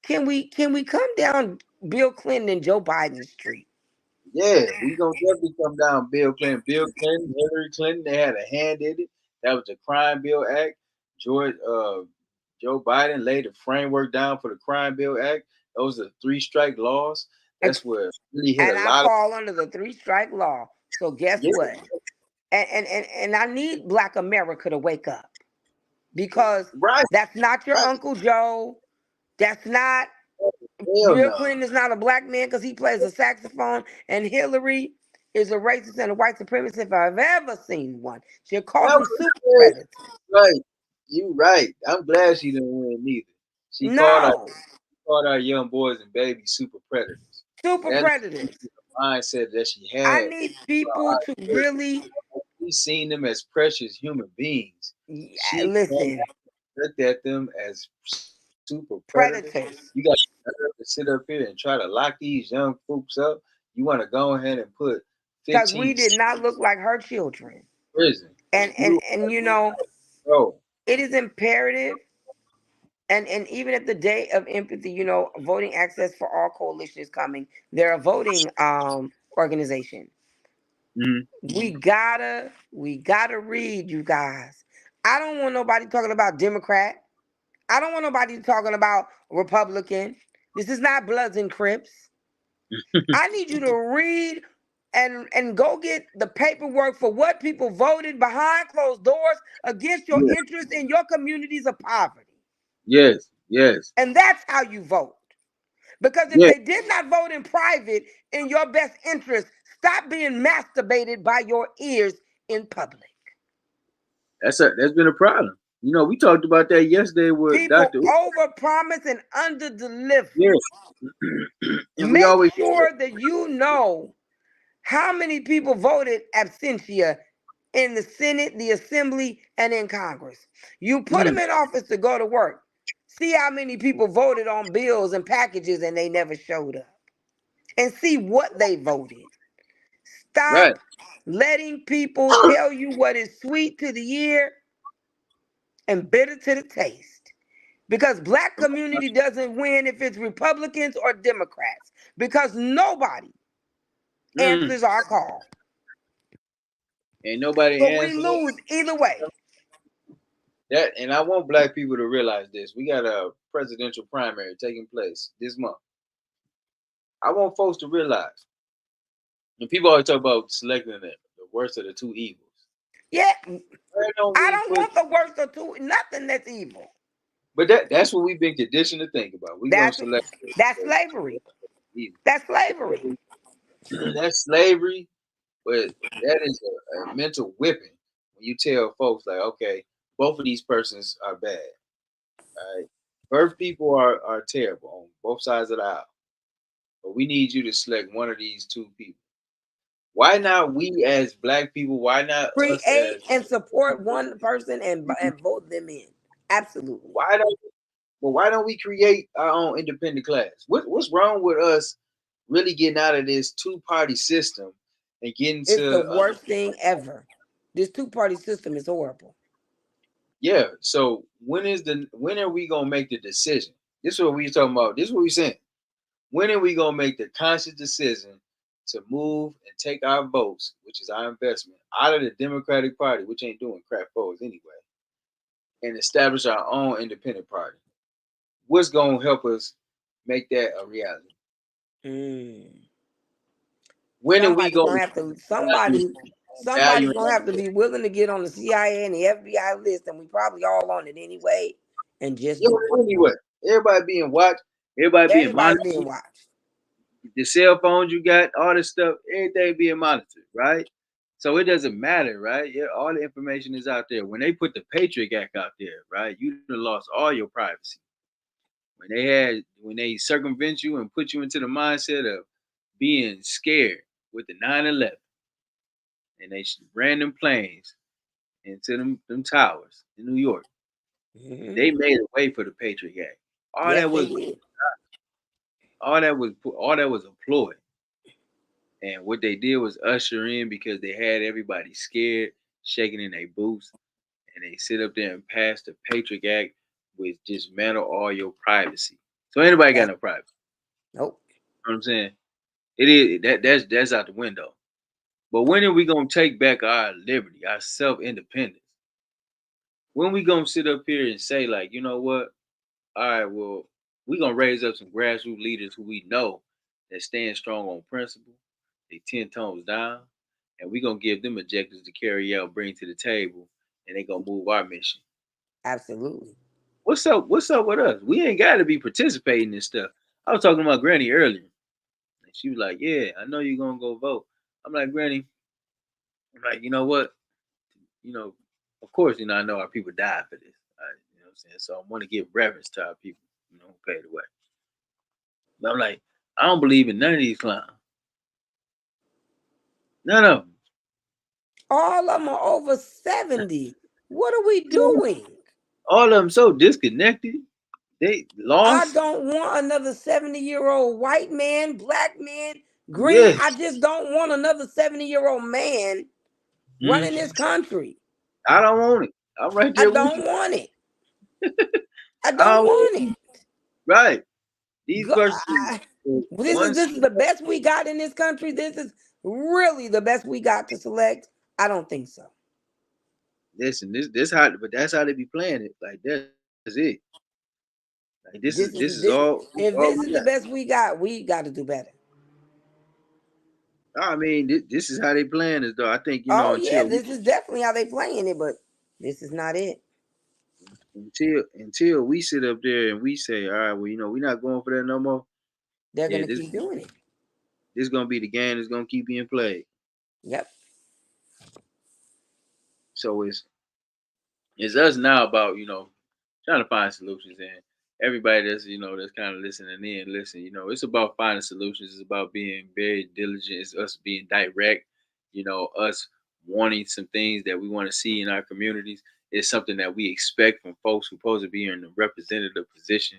can we come down Bill Clinton and Joe Biden Street? yeah, we gonna definitely come down Bill Clinton. Bill Clinton, Hillary Clinton, they had a hand in it. That was the Crime Bill Act. George Joe Biden laid the framework down for the Crime Bill Act. Those are three strike laws. And That's where it really hit a and I lot of fall under the three strike law. So guess yeah, what? And I need Black America to wake up, because right. that's not your Right. Uncle Joe. That's not Hell Bill no. Clinton is not a black man because he plays a saxophone, and Hillary is a racist and a white supremacist if I've ever seen one. She calls That them was super good. predators. Right. You right. I'm glad she didn't win neither. She No, called our young boys and babies super predators. super That's predators. the mindset that she I had. need people to really We seen them as precious human beings. She listen. looked at them as super predators. Predators, You got to sit up here and try to lock these young folks up. You want to go ahead and put because we 15 did not look like her children. in prison. And and You and bro. it is imperative. And even at the day of empathy, voting access for all coalition is coming. They're a voting organization. Mhm. We gotta read, you guys. I don't want nobody talking about Democrat. I don't want nobody talking about Republican. This is not Bloods and Crips. I need you to read and go get the paperwork for what people voted behind closed doors against your Yeah. interest in your communities of poverty. Yes. Yes. And that's how you vote. Because if Yeah. they did not vote in private in your best interest, stop being masturbated by your ears in public. That's been a problem. We talked about that yesterday with People Doctor. overpromise and underdeliver. Yeah. And we Make always sure that you know how many people voted absentia in the Senate, the Assembly, and in Congress. You put them in office to go to work. See how many people voted on bills and packages and they never showed up. And see what they voted. Right. Stop letting people tell you what is sweet to the ear and bitter to the taste. Because black community doesn't win if it's Republicans or Democrats. Because nobody answers our call. Ain't nobody So we answering lose either way. that. And I want black people to realize this. We got a presidential primary taking place this month. I want folks to realize. And people always talk about selecting the worst of the two evils. Yeah, Where don't I we don't want the worst of two, nothing that's evil. But that's what we've been conditioned to think about. We're gonna select That's slavery. evil. That's slavery. That's slavery, but that is a mental whipping when you tell folks like, okay, both of these persons are bad. All right. Birth people are terrible on both sides of the aisle. But we need you to select one of these two people. Why not we as black people? Why not us Create as and support one person and vote them in. Absolutely. why don't we create our own independent class? What's wrong with us really getting out of this two-party system and getting It's the to worst thing ever. This two-party system is horrible. yeah. So when are we gonna make the decision? This is what we talking about. This is what we saying. When are we gonna make the conscious decision to move and take our votes, which is our investment, out of the Democratic Party, which ain't doing crap for us anyway, and establish our own independent party? What's gonna help us make that a reality? When are we Somebody's gonna gonna have to. Somebody's gonna have to be willing to get on the CIA and the FBI list, and we probably all on it anyway. And just do it. anyway? Everybody being watched, everybody being Everybody's monitored. being watched. The cell phones you got, all this stuff, everything being monitored, right? So it doesn't matter, right? Yeah, all the information is out there. When they put the Patriot Act out there, right, you lost all your privacy. When they circumvent you and put you into the mindset of being scared with the 9/11, and they ran them planes into them towers in New York, they made a way for the Patriot Act. All Yes, that they was did. all that was a ploy. And what they did was usher in because they had everybody scared, shaking in their boots, and they sit up there and pass the Patriot Act, which dismantle all your privacy. So anybody got no privacy. Nope. You know what I'm saying? It is that's out the window. But when are we gonna take back our liberty, our self-independence? When we gonna sit up here and say, like, you know what? All right, well, we gonna raise up some grassroots leaders who we know that stand strong on principle, they 10 tones down, and we gonna give them objectives to carry out, bring to the table, and they gonna move our mission. Absolutely. What's up? What's up with us? We ain't gotta be participating in this stuff. I was talking to my granny earlier, and she was like, yeah, I know you're gonna go vote. I'm like, Granny, I'm like, you know what? You know, of course, I know our people died for this. You know what I'm saying? So I want to give reverence to our people, who paid away. But I'm like, I don't believe in none of these clowns. None of them. All of them are over 70. What are we doing? All of them so disconnected. They lost. I don't want another 70-year-old white man, black man, green. Yes. I just don't want another 70-year-old man running this country. I don't want it. I'm right there I with don't you. want it. I don't want it. Right. These persons. This is the best we got in this country. This is really the best we got to select. I don't think so. Listen, but that's how they be playing it. Like that's it. Like this is all. If this is the best we got to do better. I mean, this is how they playing it, though. I think this is definitely how they playing it, but this is not it. Until we sit up there and we say, all right, well, we're not going for that no more. They're gonna keep doing it. This is gonna be the game that's gonna keep being played. Yep. So it's us now about trying to find solutions, and everybody that's that's kind of listening in. Listen, it's about finding solutions. It's about being very diligent. It's us being direct. Us wanting some things that we want to see in our communities. It's something that we expect from folks who supposed to be in a representative position.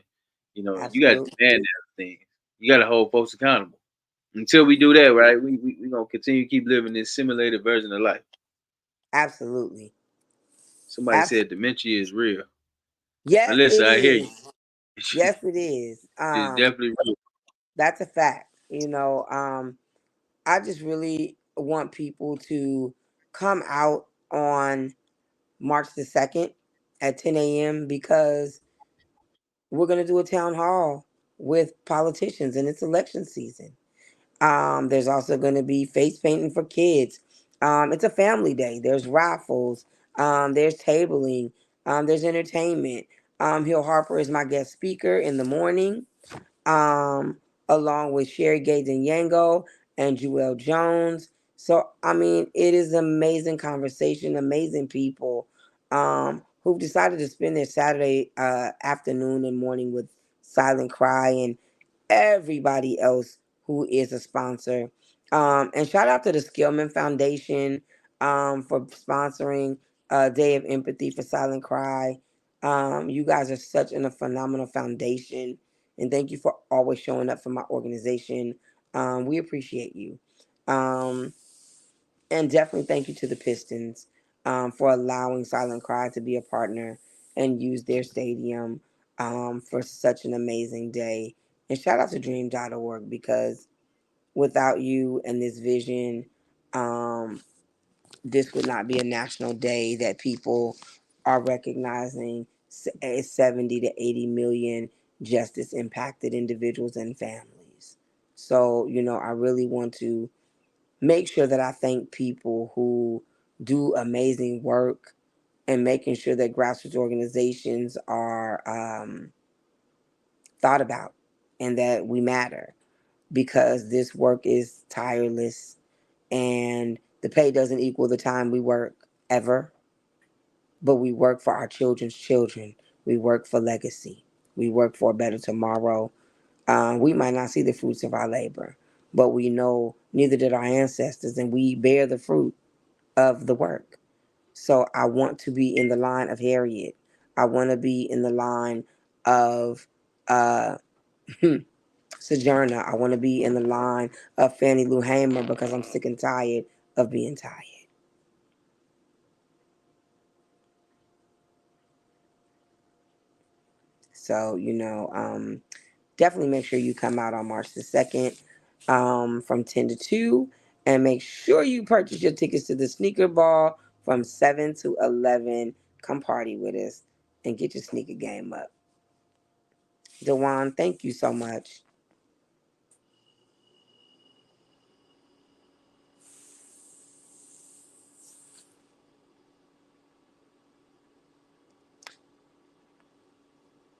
You know, you got to Absolutely. demand that thing. You got to hold folks accountable. Until we do that, right, we gonna continue to keep living this simulated version of life. Absolutely. Somebody Abs- said dementia is real. yes, Melissa, it I hear you. is. Yes, it is. It's definitely real. That's a fact. I just really want people to come out on March the 2nd at 10 a.m. because we're going to do a town hall with politicians and it's election season. There's also going to be face painting for kids. It's a family day. There's raffles. There's tabling. There's entertainment. Hill Harper is my guest speaker in the morning, um, along with Sherry Gates and Yango and Jewel Jones. So, I mean, it is amazing conversation, amazing people who've decided to spend their Saturday afternoon and morning with Silent Cry and everybody else who is a sponsor. And shout out to the Skillman Foundation for sponsoring Day of Empathy for Silent Cry. You guys are such a phenomenal foundation. And thank you for always showing up for my organization. We appreciate you. Um, and definitely thank you to the Pistons for allowing Silent Cry to be a partner and use their stadium for such an amazing day. And shout out to dream.org because without you and this vision, um, this would not be a national day that people are recognizing 70 to 80 million justice impacted individuals and families. So, I really want to make sure that I thank people who do amazing work and making sure that grassroots organizations are thought about and that we matter because this work is tireless and the pay doesn't equal the time we work ever, but we work for our children's children. We work for legacy. We work for a better tomorrow. We might not see the fruits of our labor, but we know neither did our ancestors, and we bear the fruit of the work. So I want to be in the line of Harriet. I want to be in the line of uh, Sojourner. I want to be in the line of Fannie Lou Hamer because I'm sick and tired of being tired. So, definitely make sure you come out on March the 2nd from 10 to 2. And make sure you purchase your tickets to the sneaker ball from 7 to 11. Come party with us and get your sneaker game up. DeWaun, thank you so much.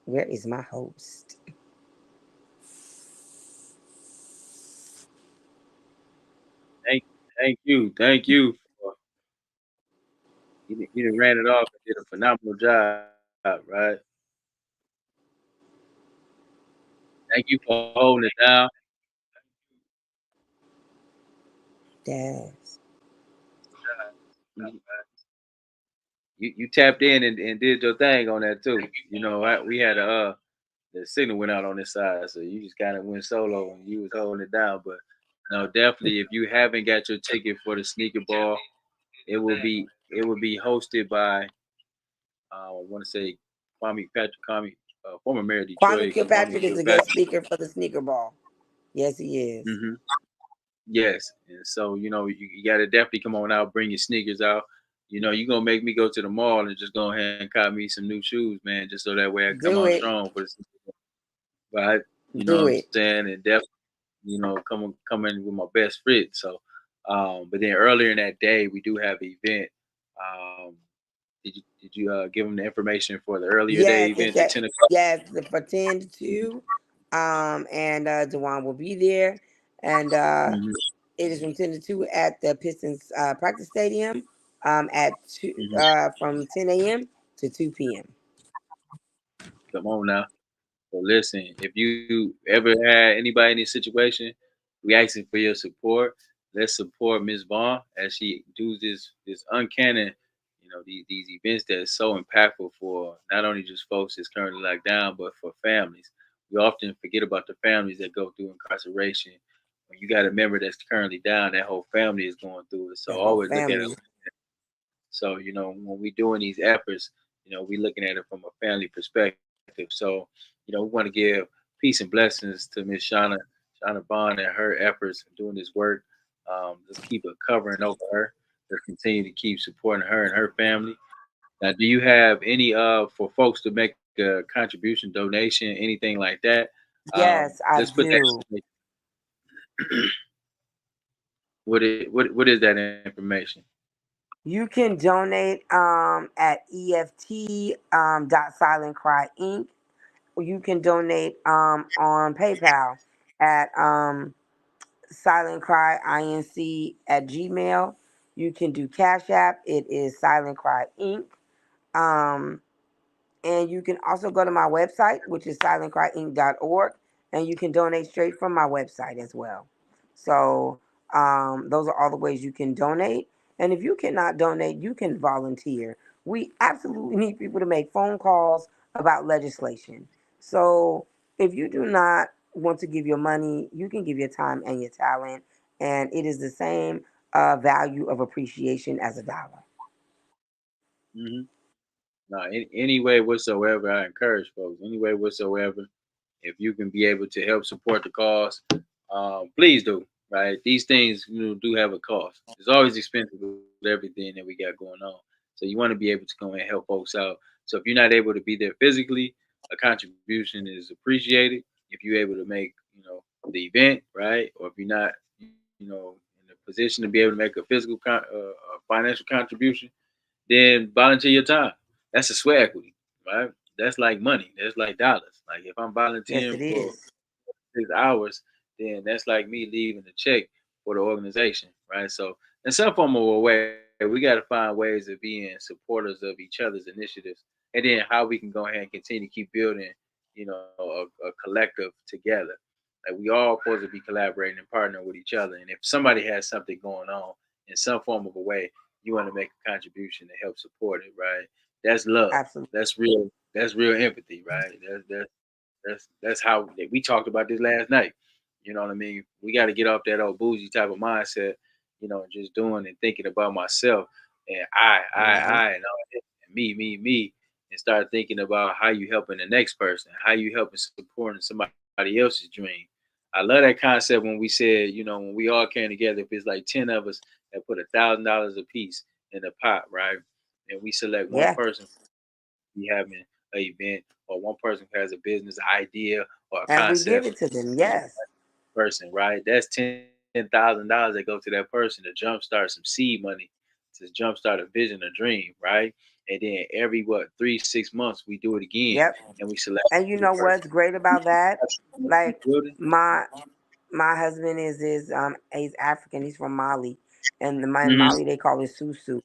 Where is my host? Thank, thank you. You done ran it off and did a phenomenal job, right? Thank you for holding it down. Yes. You, you tapped in and did your thing on that too. We had the signal went out on this side, so you just kind of went solo and you was holding it down. But no, definitely, if you haven't got your ticket for the sneaker ball, it will be hosted by I want to say Kwame Patrick, former mayor of Kwame Detroit, Kwame Kilpatrick is the guest Kilpatrick. speaker for the sneaker ball. Yes, he is. hmm Yes, and so you got to definitely come on out, bring your sneakers out. You're gonna make me go to the mall and just go ahead and cop me some new shoes, man, just so that way I come Do on it. strong for the right. You know Do what I'm it. saying? And definitely, come in with my best fit. So, but then earlier in that day, we do have an event. Um, did you give them the information for the earlier day Yes, event at 10 o'clock? yes, for 10 to 2. And DeWan will be there. And hmm it is from 10 to 2 at the Pistons practice stadium at 2 hmm from 10 a.m. to 2 p.m. Come on now. So listen, if you ever had anybody in this situation, we asking for your support. let's support Miss Vaughn as she does this uncanny, these events that is so impactful for not only just folks that's currently locked down, but for families. We often forget about the families that go through incarceration. When you got a member that's currently down, that whole family is going through it. So That whole always look at it. family. So, when we're doing these efforts, we're looking at it from a family perspective. So, we want to give peace and blessings to Miss Shawanna Vaughn and her efforts in doing this work. Let's keep a covering over her. Let's continue to keep supporting her and her family. Now, do you have any for folks to make a contribution, donation, anything like that? Yes, I Let's put that. do. What is that information? You can donate at EFT Silent Cry Inc. You can donate on PayPal at Silent Cry Inc. at Gmail. You can do Cash App. It is Silent Cry Inc. Um, And you can also go to my website, which is silentcryinc.org, and you can donate straight from my website as well. So those are all the ways you can donate. And if you cannot donate, you can volunteer. We absolutely need people to make phone calls about legislation. So if you do not want to give your money, you can give your time and your talent, and it is the same value of appreciation as a dollar. Hmm. No, any way whatsoever, I encourage folks, any way whatsoever, if you can be able to help support the cause, please do. Right, these things do have a cost. It's always expensive with everything that we got going on. So you want to be able to go and help folks out. So if you're not able to be there physically, a contribution is appreciated. If you're able to make the event, right, or if you're not in a position to be able to make a physical financial contribution, then volunteer your time. That's a sweat equity, right? That's like money. That's like dollars. Like if I'm Yes, volunteering it for is. 6 hours, then that's like me leaving a check for the organization, right? So in some form of a way, we got to find ways of being supporters of each other's initiatives, and then how we can go ahead and continue to keep building, a collective together. Like we all supposed to be collaborating and partnering with each other. And if somebody has something going on in some form of a way, you want to make a contribution to help support it, right? That's love. Absolutely. That's real. That's real empathy, right? That's how we talked about this last night. You know what I mean? We got to get off that old bougie type of mindset, just doing and thinking about myself and Hmm. and all that, and me, and start thinking about how you helping the next person, how you helping supporting somebody else's dream. I love that concept when we said, when we all came together, if it's like 10 of us that put $1,000 a piece in the pot, right? And we select one Yeah. person be having an event, or one person who has a business idea or a And we give concept, it to them. Yes. person, right? That's $10,000 that go to that person to jumpstart some seed money, to jumpstart a vision, a dream, right? And then every 3-6 months we do it again, Yep. and we select And a you new know person. what's great about that? Keep Like building. my my husband is he's African. He's from Mali, and in Hmm. Mali they call it susu.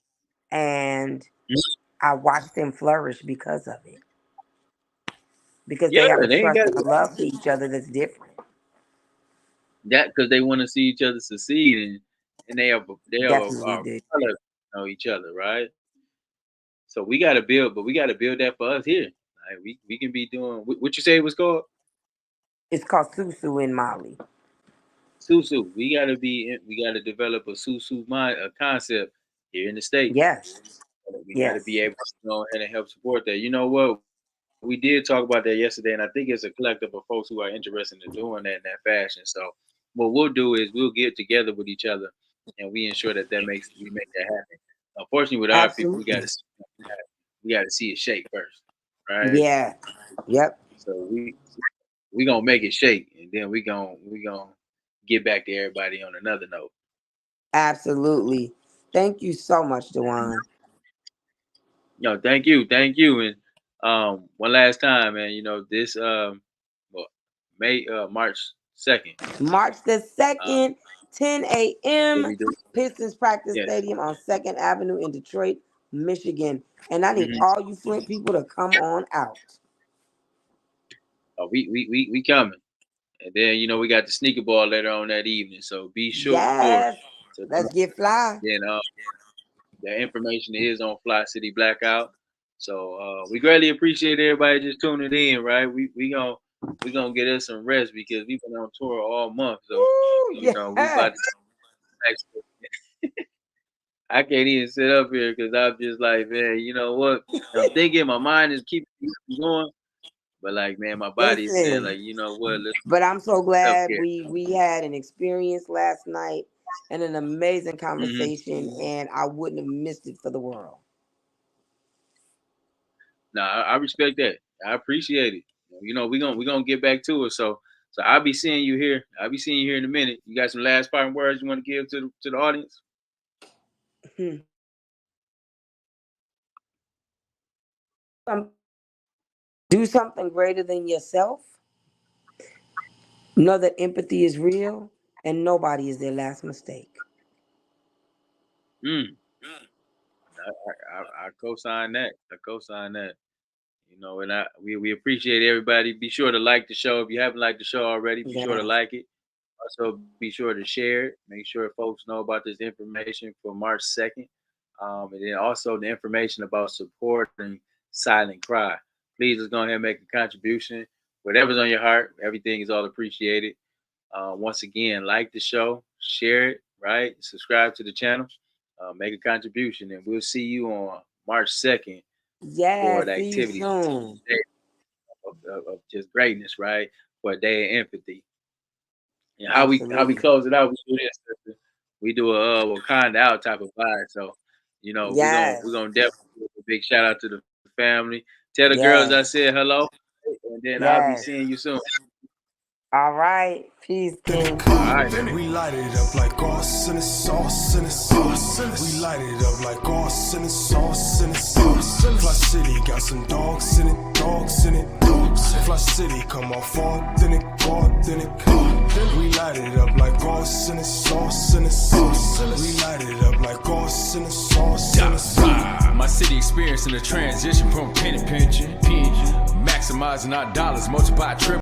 And I watched them flourish because of it. Because they Yeah, have a they ain't trust got and a love for each other that's different. that because they want to see each other succeed, and they have Definitely a do. color know each other, right? So we got to build, but we got to build that for us here. Like we can be doing what you say it was called It's called susu in Mali. susu. We got to develop a susu mind a concept here in the states. Yes. We got to be Yes. able to go ahead and help support that. You know what? We did talk about that yesterday, and I think it's a collective of folks who are interested in doing that in that fashion. So what we'll do is we'll get together with each other, and we ensure we make that happen. Unfortunately, with our people, Absolutely. we got to see it shake first, right? Yeah. Yep. So we gonna make it shake, and then we gonna get back to everybody on another note. Absolutely. Thank you so much, DeWaun. No, thank you, and one last time, man. This well, March 2nd. March the Um, 2nd, 10 what a.m., we do? Pistons Practice Yes. Stadium on 2nd Avenue in Detroit, Michigan. And I need Hmm. all you Flint people to come on out. Oh, we coming, and then we got the sneaker ball later on that evening. So be sure Yes. So Let's get fly. then the information is on Fli-City Blackout. So we greatly appreciate everybody just tuning in, right? We gonna get us some rest because we've been on tour all month. So Woo, we about yeah. to I can't even sit up here because I'm just like, man, you know what? I'm thinking my mind is keeping me going, but like, man, my body is saying, Listen, like, you know what? Let's but I'm so self glad care. we had an experience last night and an amazing Mm-hmm. conversation, and I wouldn't have missed it for the world. Nah, I respect that. I appreciate it. You know, we gonna get back to it. So I'll be seeing you here. I'll be seeing you here in a minute. You got some last parting words you want to give to the audience? Hmm. Do something greater than yourself. Know that empathy is real, and nobody is their last mistake. Mm. I co-sign that. I co-sign that. You know, and we appreciate everybody. Be sure to like the show. If you haven't liked the show already, be sure to Yes. like it. Also, be sure to share it. Make sure folks know about this information for March 2nd. And then also the information about supporting Silent Cry. Please let's go ahead and make a contribution. Whatever's on your heart, everything is all appreciated. Once again, like the show, share it, right? Subscribe to the channel, make a contribution, and we'll see you on March 2nd for Yes. the See you activities soon. of just greatness, right? For a day of empathy. And how we Absolutely. close it out, we do this. Sister. We do a Wakanda out type of vibe. So, you know, we're Yes. gonna definitely give a big shout out to the family. Tell the girls I Yes. said hello, and then I'll be Yes. seeing you soon. All right. Peace, King. All right. We light it up like sauce in the sauce in the sauce. We light it up like sauce in the sauce in the sauce. Fli-City got some dogs in it, dogs in it, dogs. Fli-City come off authentic, authentic. We light it up like sauce in the sauce in the sauce. We light it up like sauce in the sauce in the sauce. My city experiencing a transition from penny pinching, maximizing our dollars, multiply triple.